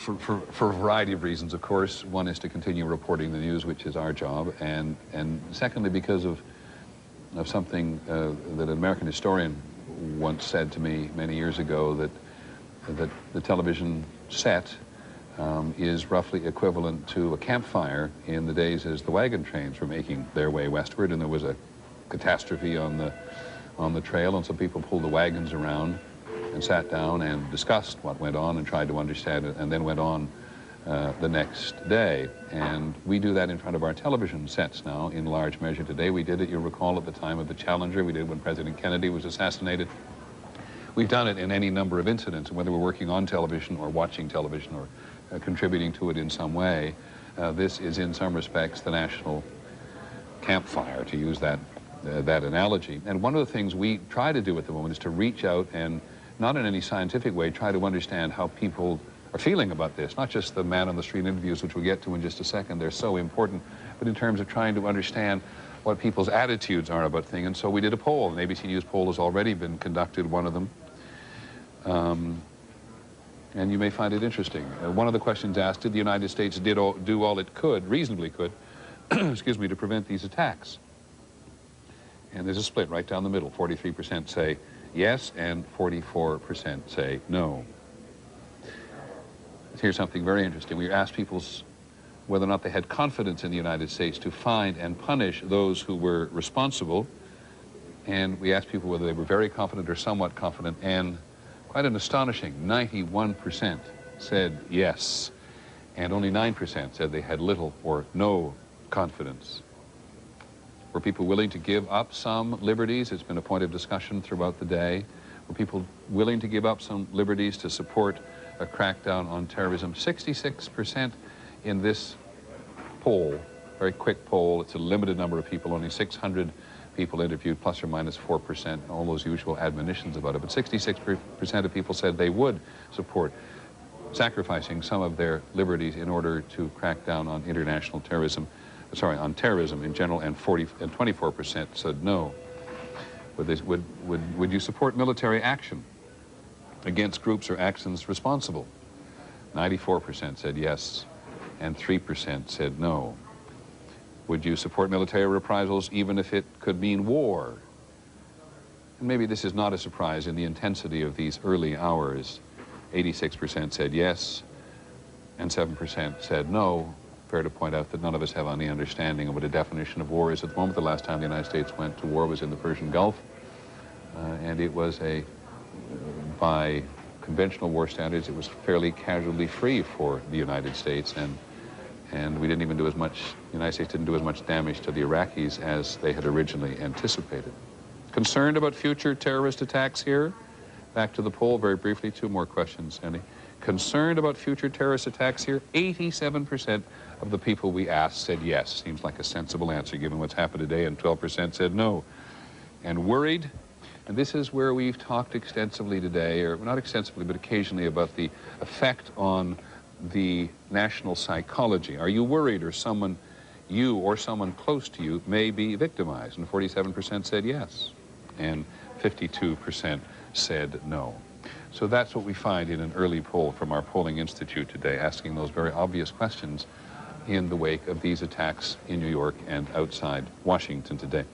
For a variety of reasons, of course. One is to continue reporting the news, which is our job, and secondly, because of something that an American historian once said to me many years ago, that the television set is roughly equivalent to a campfire in the days as the wagon trains were making their way westward, and there was a catastrophe on the trail, and so people pulled the wagons around and sat down and discussed what went on and tried to understand it, and then went on the next day. And we do that in front of our television sets now in large measure today. We did it, you'll recall, at the time of the Challenger. We did it when President Kennedy was assassinated. We've done it in any number of incidents, whether we're working on television or watching television or contributing to it in some way. This is in some respects the national campfire, to use that analogy. And one of the things we try to do at the moment is to reach out and, not in any scientific way, try to understand how people are feeling about this. Not just the man-on-the-street interviews, which we'll get to in just a second, they're so important, but in terms of trying to understand what people's attitudes are about things. And so we did a poll. An ABC News poll has already been conducted, one of them. And you may find it interesting. One of the questions asked, did the United States do all it could, reasonably could, excuse me, to prevent these attacks? And there's a split right down the middle. 43% say yes, and 44% say no. Here's something very interesting. We asked people whether or not they had confidence in the United States to find and punish those who were responsible. And we asked people whether they were very confident or somewhat confident, and quite an astonishing 91% said yes, and only 9% said they had little or no confidence. Were people willing to give up some liberties? It's been a point of discussion throughout the day. Were people willing to give up some liberties to support a crackdown on terrorism? 66% in this poll, very quick poll. It's a limited number of people, only 600 people interviewed, plus or minus 4%, all those usual admonitions about it. But 66% of people said they would support sacrificing some of their liberties in order to crack down on international terrorism. Sorry, on terrorism in general, and 24% said no. Would you support military action against groups or actions responsible? 94% said yes, and 3% said no. Would you support military reprisals even if it could mean war? And maybe this is not a surprise in the intensity of these early hours. 86% said yes, and 7% said no. Fair to point out that none of us have any understanding of what a definition of war is at the moment. The last time the United States went to war was in the Persian Gulf, and it was by conventional war standards, it was fairly casualty free for the United States, and we didn't even do as much, the United States didn't do as much damage to the Iraqis as they had originally anticipated. Concerned about future terrorist attacks here? Back to the poll very briefly, two more questions, Andy. Concerned about future terrorist attacks here? 87% of the people we asked said yes. Seems like a sensible answer given what's happened today, and 12% said no. And worried? And this is where we've talked extensively today, or not extensively, but occasionally, about the effect on the national psychology. Are you worried, or someone, you or someone close to you, may be victimized? And 47% said yes, and 52% said no. So that's what we find in an early poll from our polling institute today, asking those very obvious questions in the wake of these attacks in New York and outside Washington today.